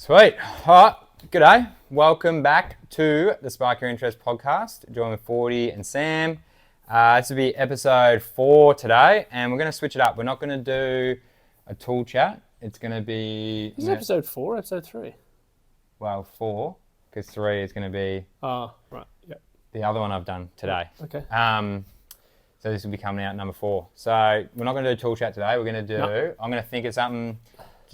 Sweet. All right. G'day. Welcome back to the Spark Your Interest podcast. Join with 40 and Sam. This will be episode 4 today, and we're going to switch it up. We're not going to do a tool chat. It's going to be... This is episode 4, episode 3? Well, 4, because 3 is going to be... Oh, right. Yep. The other one I've done today. Okay. So this will be coming out number 4. So we're not going to do a tool chat today. We're going to do... No. I'm going to think of something...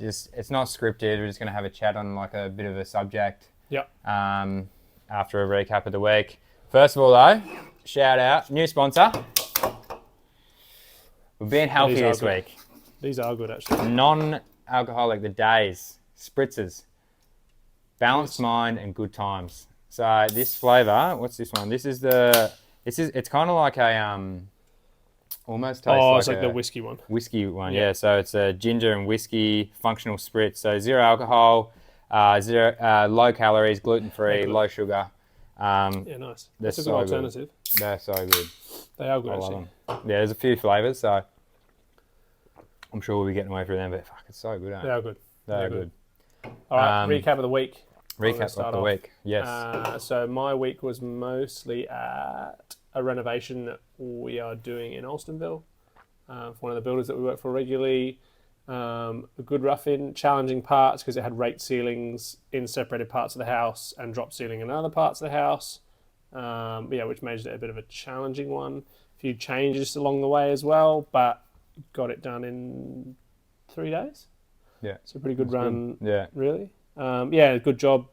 It's not scripted. We're just going to have a chat on like a bit of a subject. Yep. After a recap of the week. First of all, though, shout out new sponsor. We're being healthy this week. These are good, actually. Non-alcoholic, the days, spritzers, balanced mind, and good times. So this flavour, what's this one? It's kind of like a almost tastes like it's like the whiskey one. Whiskey one, yeah. So it's a ginger and whiskey functional spritz. So 0 alcohol, low calories, gluten-free, low sugar. Yeah, nice. That's a good alternative. Good. They're so good. They are good, I actually. love them. Yeah, there's a few flavours, so I'm sure we'll be getting away through them, but fuck, it's so good, They are good. They're good. All right, recap of the week. Recap of the week, yes. So my week was mostly at a renovation that we are doing in Alstonville for one of the builders that we work for regularly. A good rough-in, challenging parts because it had raked ceilings in separated parts of the house and drop ceiling in other parts of the house. Which made it a bit of a challenging one. A few changes along the way as well, but got it done in 3 days. Yeah. It's a pretty good run, good. Yeah. really. Good job.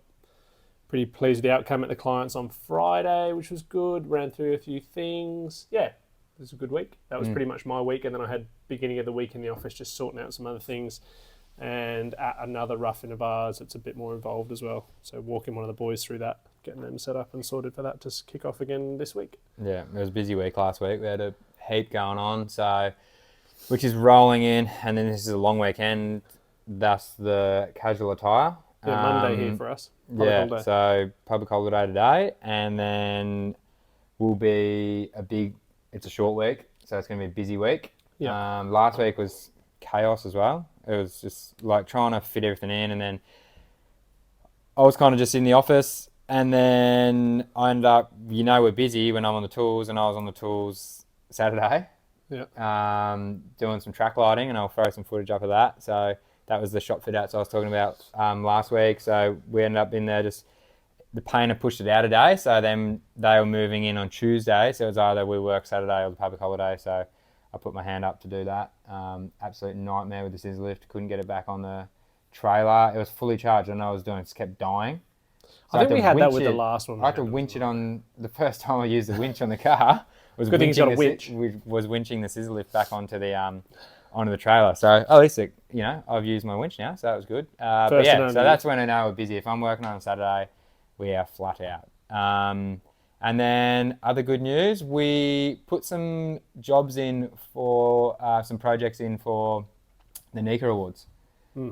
Pretty pleased with the outcome at the clients on Friday, which was good. Ran through a few things. Yeah, it was a good week. That was pretty much my week. And then I had beginning of the week in the office just sorting out some other things. And at another rough-in of ours, it's a bit more involved as well. So walking one of the boys through that, getting them set up and sorted for that to kick off again this week. Yeah, it was a busy week last week. We had a heap going on, which is rolling in. And then this is a long weekend, thus the casual attire. Yeah, Monday here for us. So public holiday today, and then it's a short week, so it's going to be a busy week. Yeah. Last week was chaos as well. It was just like trying to fit everything in, and then I was kind of just in the office, and then I ended up, we're busy when I'm on the tools, and I was on the tools Saturday. Yeah. Doing some track lighting, and I'll throw some footage up of that. So that was the shop fit outs I was talking about last week. So we ended up in there, just the painter pushed it out a day. So then they were moving in on Tuesday. So it was either we work Saturday or the public holiday. So I put my hand up to do that. Absolute nightmare with the scissor lift. Couldn't get it back on the trailer. It was fully charged. I know I was doing it, just kept dying. So I think we had that with the last one. I had to winch it on, the first time I used the winch on the car. Good thing he's got a winch. Was winching the scissor lift back onto the trailer. So at least I've used my winch now, so that was good. So that's when I know we're busy. If I'm working on a Saturday, we are flat out. And then other good news, we put some jobs in for some projects in for the Nika Awards.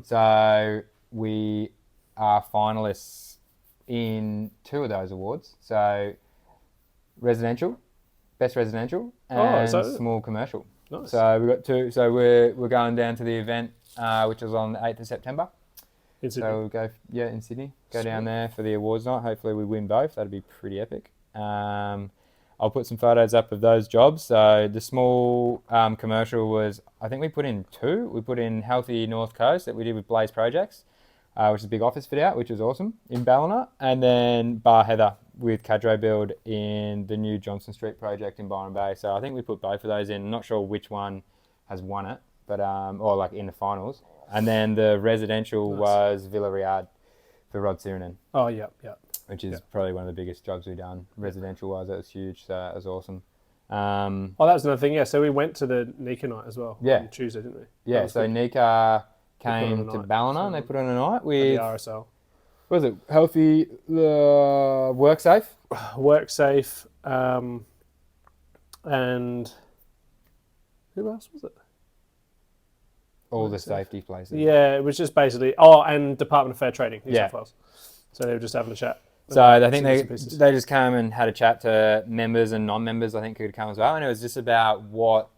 So we are finalists in 2 of those awards. So residential, best residential, and small commercial. Nice. So we've got 2. So we're going down to the event, which is on the 8th of September. In Sydney? So we'll go, in Sydney. Go down there for the awards night. Hopefully we win both. That'd be pretty epic. I'll put some photos up of those jobs. So the small commercial was, I think we put in 2. We put in Healthy North Coast that we did with Blaze Projects, which is a big office fit out, which was awesome, in Ballina. And then Bar Heather with Cadre Build in the new Johnson Street project in Byron Bay. So I think we put both of those in. I'm not sure which one has won it, but or like in the finals. And then the residential was Villarreal for Rod Sirinen. Oh, yeah. Which is probably one of the biggest jobs we've done. Residential-wise, that was huge, so that was awesome. That was another thing, yeah. So we went to the Nika night as well on Tuesday, didn't we? Yeah, so good. Nika came to Ballina and they put on a night with... the RSL. What was it? Healthy, WorkSafe? WorkSafe, and who else was it? All the safety places. Yeah, it was just basically... and Department of Fair Trading, New South Wales. So they were just having a chat. So I think they just came and had a chat to members and non-members, I think, could come as well. And it was just about what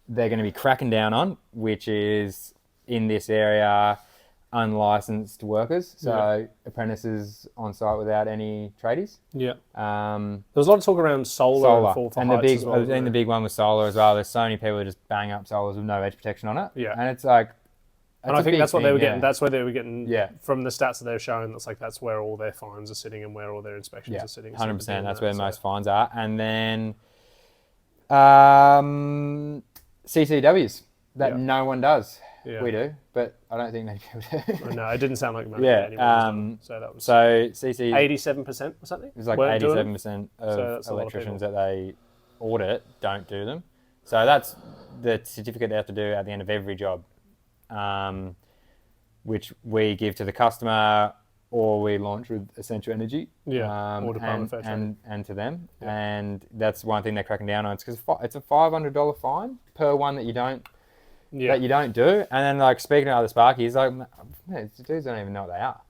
they're going to be cracking down on, which is in this area, unlicensed workers, so Yeah. apprentices on site without any tradies. Yeah. Um, There was a lot of talk around solar and solar, fall for and the heights big, as well. Wasn't and the there? big one was solar as well. There's so many people that just bang up solars with no edge protection on it, Yeah. and it's like And that's I a think big that's what thing, they were yeah. getting. That's where they were getting Yeah. from the stats that they're showing. That's where all their fines are sitting and where all their inspections Yeah, are sitting. 100%. That's So where so- most fines are, and then CCWs that Yeah. no one does. Yeah. We do, but I don't think many people do. No, it didn't sound like money Yeah, anyone was done. So that was So CC 87% or something. is like weren't doing them. 87% So of that's a lot of electricians people. that they audit don't do them. So that's the certificate they have to do at the end of every job, which we give to the customer or we launch with Essential Energy. Yeah, or Department of Fair Trade. and to them. Yeah. And that's one thing they're cracking down on. It's because it's a $500 fine per one that you don't Yeah. do. And then like speaking to other Sparkies, like man, these dudes don't even know what they are,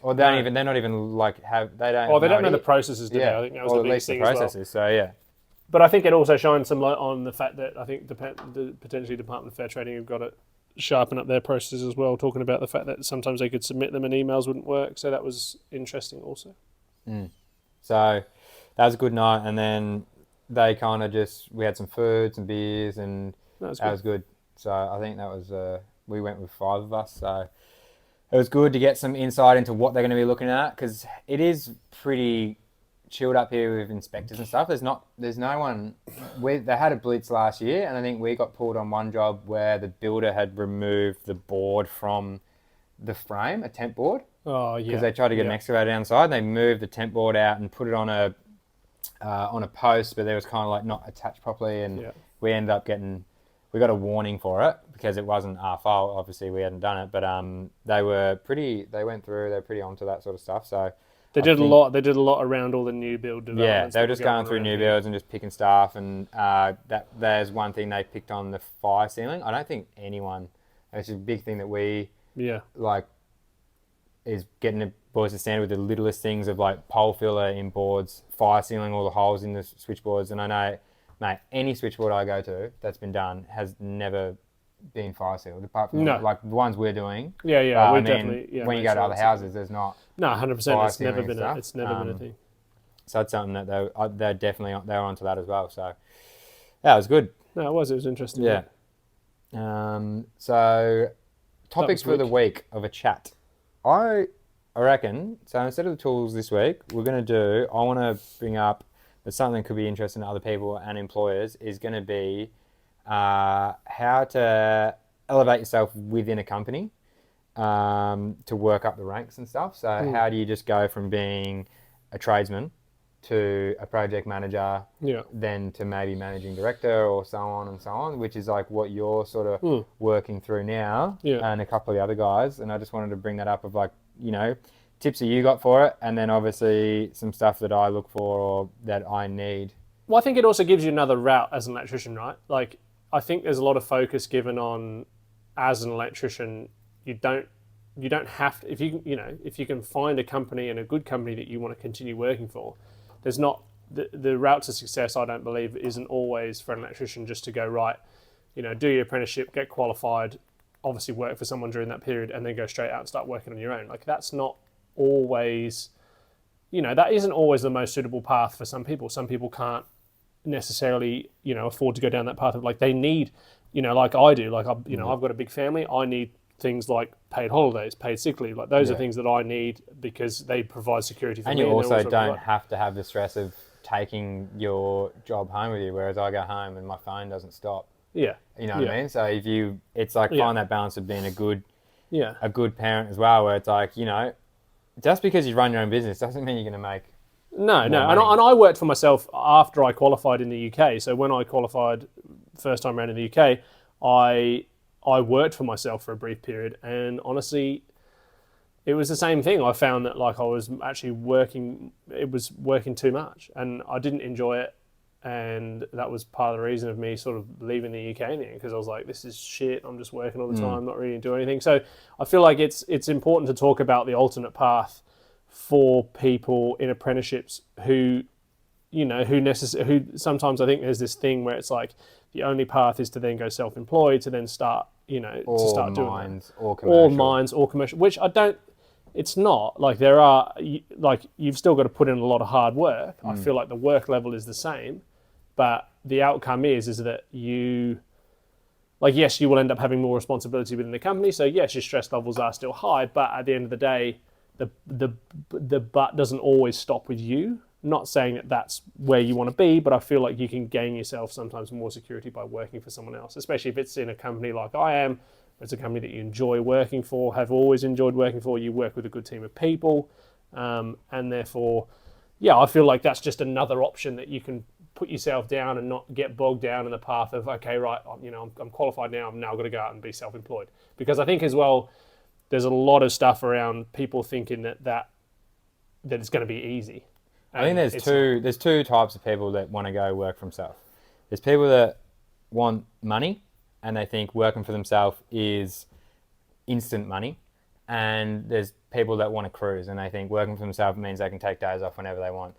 or they don't No. even they're not even like have they don't. Or they have don't know no the processes, do they? I think that was or the at biggest least the thing as well. processes. So yeah, But I think it also shines some light on the fact that I think the potentially Department of Fair Trading have got to sharpen up their processes as well, talking about the fact that sometimes they could submit them and emails wouldn't work. So that was interesting also. so that was a good night. And then they kind of we had some food, some beers, and That was that good. was good. So I think that was we went with 5 of us. So it was good to get some insight into what they're going to be looking at because it is pretty chilled up here with inspectors and stuff. There's no one. They had a blitz last year, and I think we got pulled on one job where the builder had removed the board from the frame, a temp board, Oh yeah. because they tried to get an excavator down the side. They moved the temp board out and put it on a post, but there was kind of like not attached properly, and Yeah. we ended up we got a warning for it because it wasn't our fault. Obviously, we hadn't done it, but they went through. They're pretty onto that sort of stuff. So They I did a think- lot. They did a lot around all the new build Yeah, developments. they were that just going on through around new here. builds and just picking stuff, and that there's one thing they picked on the fire ceiling. I don't think anyone. It's a big thing that we Yeah. like is getting the boys to stand with the littlest things of like pole filler in boards, fire sealing all the holes in the switchboards. And I know, mate, any switchboard I go to that's been done has never been fire sealed, apart from No. like the ones we're doing. Yeah. Yeah. I we mean, definitely. Yeah, when you make go to sure other it's- houses, there's not. No, 100%. fire It's never ceiling been. and It's never been a stuff. thing. So that's something that they're definitely they're onto that as well. So yeah, it was good. No, it was. It was interesting. Yeah. So topics was for the week of a chat. I reckon, so instead of the tools this week, I want to bring up that something that could be interesting to other people and employers is going to be how to elevate yourself within a company to work up the ranks and stuff. So how do you just go from being a tradesman to a project manager, Yeah. then to maybe managing director or so on and so on, which is like what you're sort of working through now, Yeah. and a couple of the other guys. And I just wanted to bring that up of like, tips that you got for it, and then obviously some stuff that I look for or that I need. Well, I think it also gives you another route as an electrician, right? Like, I think there's a lot of focus given on as an electrician. You don't have to, if you can find a company and a good company that you want to continue working for, there's not the route to success. I don't believe isn't always for an electrician just to go right, do your apprenticeship, get qualified, obviously work for someone during that period, and then go straight out and start working on your own. Like that's not always, that isn't always the most suitable path for some people. Some people can't necessarily, afford to go down that path of like they need, like I do, like I've got a big family. I need things like paid holidays, paid sick leave. Like those are things that I need because they provide security for And me. you also they're don't have to have the stress of taking your job home with you, whereas I go home and my phone doesn't stop. Yeah. You know what I mean? So it's like find that balance of being a good parent as well, where it's like, just because you run your own business doesn't mean you're going to make No. And money. I worked for myself after I qualified in the UK. So when I qualified first time around in the UK, I worked for myself for a brief period, and honestly, it was the same thing. I found that like I was actually working too much, and I didn't enjoy it, and that was part of the reason of me sort of leaving the UK in the end, because I was like, this is shit. I'm just working all the time, not really doing anything. So I feel like it's important to talk about the alternate path for people in apprenticeships who sometimes I think there's this thing where it's like the only path is to then go self-employed, to then start, to Or start doing that. mines, or Or commercial. mines, or commercial, which I don't. It's not like there are like you've still got to put in a lot of hard work. I feel like the work level is the same, but the outcome is that you, like, yes, you will end up having more responsibility within the company. So yes, your stress levels are still high, but at the end of the day, the butt doesn't always stop with you. Not saying that that's where you want to be, but I feel like you can gain yourself sometimes more security by working for someone else, especially if it's in a company like I am. It's a company that you enjoy working for, have always enjoyed working for. You work with a good team of people, and therefore, yeah, I feel like that's just another option that you can put yourself down and not get bogged down in the path of, okay, right, I'm qualified now. I'm now going to go out and be self-employed, because I think as well, there's a lot of stuff around people thinking that it's going to be easy. I think there's two types of people that want to go work for themselves. There's people that want money and they think working for themselves is instant money, and there's people that want to cruise and they think working for themselves means they can take days off whenever they want.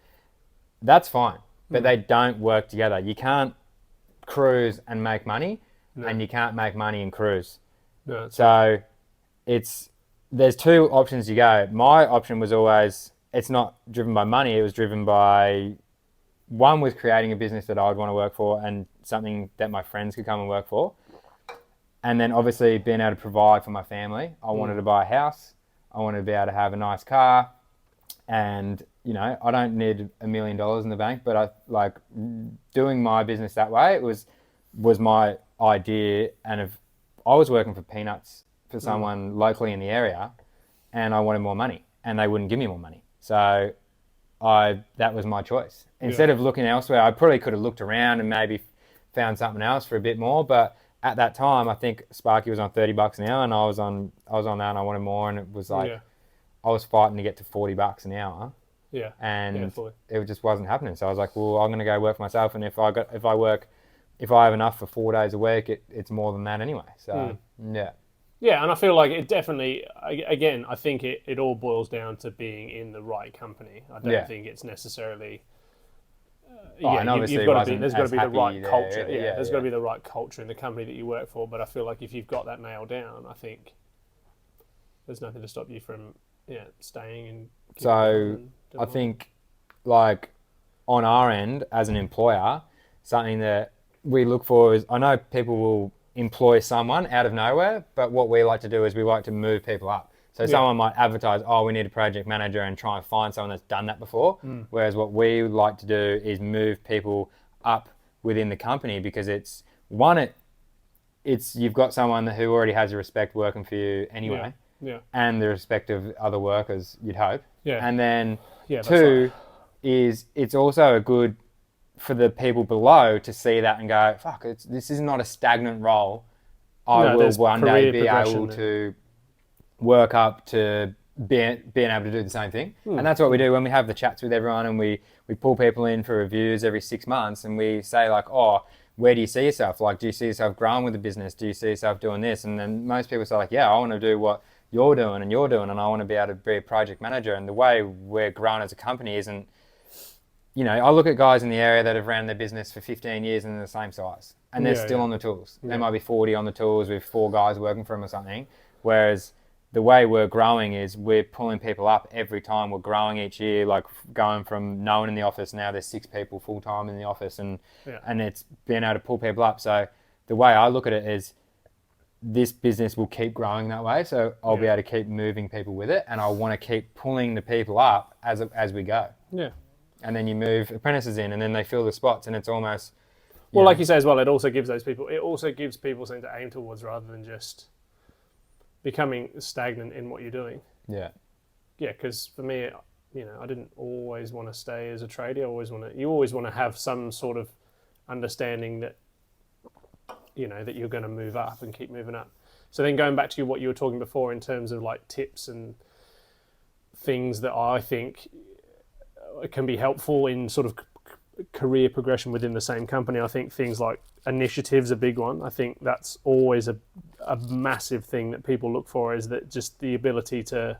That's fine, but they don't work together. You can't cruise and make money, and you can't make money and cruise. No, So there's two options you go. My option was always, it's not driven by money, it was driven by, one was creating a business that I would want to work for and something that my friends could come and work for. And then obviously being able to provide for my family. I wanted to buy a house. I wanted to be able to have a nice car. And, I don't need $1 million in the bank, but I like doing my business that way. It was my idea. And if I was working for peanuts for someone locally in the area and I wanted more money and they wouldn't give me more money. So that was my choice. Instead of looking elsewhere, I probably could have looked around and maybe found something else for a bit more. But at that time, I think Sparky was on $30 an hour, and I was on that, and I wanted more. And it was like I was fighting to get to $40 an hour. Yeah. And it just wasn't happening. So I was like, well, I'm going to go work for myself, and if I have enough for 4 days a week, it's more than that anyway. So yeah. Yeah, and I feel like it definitely, again, I think it all boils down to being in the right company. I don't think it's necessarily. And obviously there's got to be the right there, culture. There's got to be the right culture in the company that you work for. But I feel like if you've got that nailed down, I think there's nothing to stop you from staying and. So I think, like, on our end as an employer, something that we look for is, I know people will employ someone out of nowhere, but what we like to do is we like to move people up. So someone might advertise, we need a project manager, and try and find someone that's done that before. Whereas what we like to do is move people up within the company, because it's you've got someone who already has a respect working for you anyway, and the respect of other workers, you'd hope. And then two is it's also a good for the people below to see that and go, fuck, this is not a stagnant role. I will one day be able to work up to being able to do the same thing. And that's what we do when we have the chats with everyone, and we pull people in for reviews every 6 months, and we say like, where do you see yourself? Like, do you see yourself growing with the business? Do you see yourself doing this? And then most people say like, I want to do what you're doing and I want to be able to be a project manager. And the way we're growing as a company isn't, I look at guys in the area that have ran their business for 15 years and they're the same size, and they're still on the tools. There might be 40 on the tools with 4 guys working for them or something. Whereas the way we're growing is we're pulling people up every time. We're growing each year, like going from no one in the office, now there's 6 people full time in the office, and it's being able to pull people up. So the way I look at it is, this business will keep growing that way. So I'll be able to keep moving people with it, and I want to keep pulling the people up as we go. Yeah. And then you move apprentices in, and then they fill the spots, and it's almost. Well, like you say as well, it also gives people something to aim towards rather than just becoming stagnant in what you're doing. Yeah. Yeah, because for me, I didn't always want to stay as a tradie. You always want to have some sort of understanding that, that you're going to move up and keep moving up. So then going back to what you were talking before in terms of like tips and things that I think can be helpful in sort of career progression within the same company. I think things like initiative's a big one. I think that's always a massive thing that people look for, is that just the ability to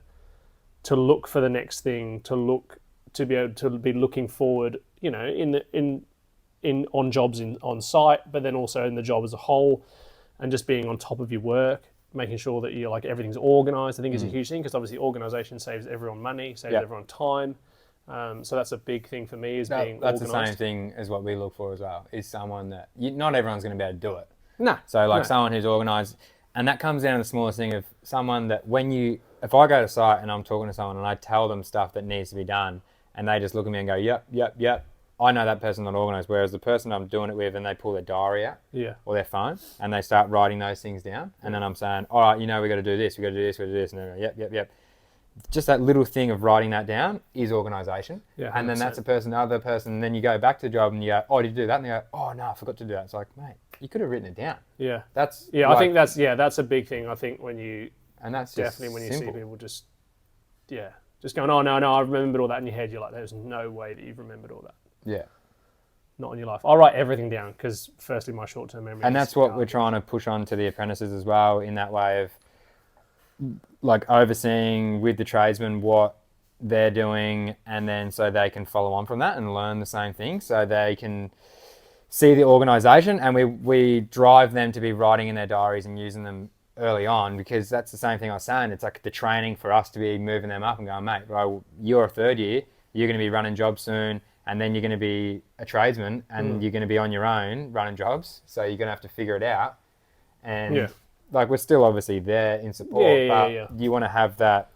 look for the next thing, to be able to be looking forward, on jobs on site, but then also in the job as a whole. and just being on top of your work, making sure that you're like everything's organized, I think is a huge thing, because obviously organization saves everyone money, saves everyone time. So that's a big thing for me, is being That's organized. the same thing as what we look for as well, is someone that not everyone's going to be able to do it. No. So like No. someone who's organized, and that comes down to the smallest thing of someone that if I go to site and I'm talking to someone and I tell them stuff that needs to be done and they just look at me and go, yep, yep, yep, I know that person's not organized. Whereas the person I'm doing it with, and they pull their diary out or their phone and they start writing those things down. And then I'm saying, all right, we got to do this, we got to do this, we got to do this. And they're going, yep, yep, yep. Just that little thing of writing that down is organisation. Yeah, and then 100%. that's the other person. And then you go back to the job and you go, oh, did you do that? And they go, oh, no, I forgot to do that. It's like, mate, you could have written it down. Yeah. That's I think that's a big thing. I think when you and that's definitely when you simple. see people just going, oh no, I remembered all that in your head. You're like, there's no way that you've remembered all that. Yeah. Not in your life. I'll write everything down because firstly, my short-term memory. And that's what we're trying to push on to the apprentices as well, in that way of like overseeing with the tradesmen what they're doing, and then so they can follow on from that and learn the same thing, so they can see the organisation, and we drive them to be writing in their diaries and using them early on, because that's the same thing I was saying. It's like the training for us to be moving them up and going, mate, well, you're a third year, you're going to be running jobs soon, and then you're going to be a tradesman, and you're going to be on your own running jobs, so you're going to have to figure it out. And like, we're still obviously there in support, but you want to have that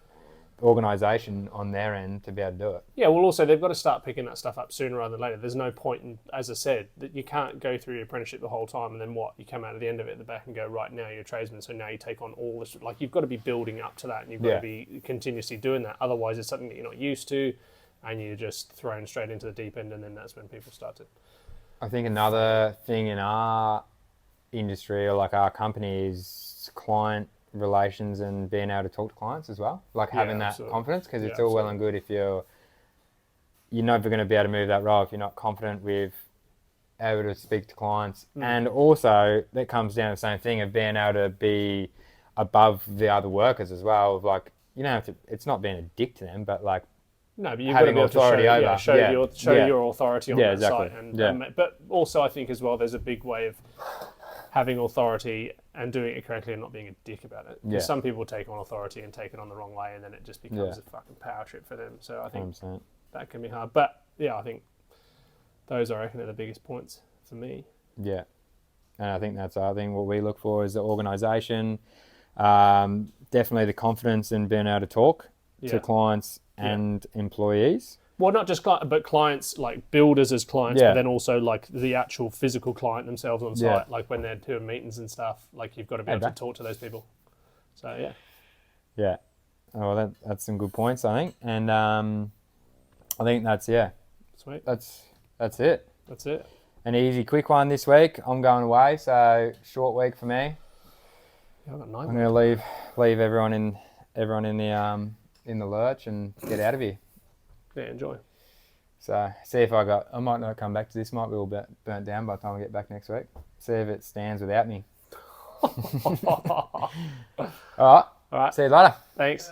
organisation on their end to be able to do it. Yeah, well, also they've got to start picking that stuff up sooner rather than later. There's no point in, as I said, that you can't go through your apprenticeship the whole time and then you come out at the end of it at the back and go, right, now you're a tradesman, so now you take on all this. Like, you've got to be building up to that, and you've got to be continuously doing that. Otherwise, it's something that you're not used to, and you're just thrown straight into the deep end, and then that's when people start to. I think another thing in our industry, or like our company, is client relations and being able to talk to clients as well, like having that confidence, because it's all well and good if you're never going to be able to move that role if you're not confident with able to speak to clients. And also that comes down to the same thing of being able to be above the other workers as well, of like, you don't have to, it's not being a dick to them, but like, no, but you've got to be able to show your authority on that site. But also I think as well, there's a big way of having authority and doing it correctly and not being a dick about it. Because some people take on authority and take it on the wrong way, and then it just becomes a fucking power trip for them. So I think 100%. That can be hard. But I think those, I reckon, are the biggest points for me. Yeah. And I think that's what we look for is the organisation, definitely the confidence in being able to talk to clients and employees. Well, not just but clients, like builders as clients, but then also like the actual physical client themselves on site, like when they're doing meetings and stuff, like you've got to be able to talk to those people. So, yeah. Yeah. Oh, well, that's some good points, I think. And I think that's, Sweet. That's it. That's it. An easy, quick one this week. I'm going away, so short week for me. Yeah, I've got 9 I'm going to leave everyone in the lurch and get out of here. Yeah, enjoy. So see if I might not come back to this. Might be all burnt down by the time I get back next week. See if it stands without me. All right. All right. See you later. Thanks.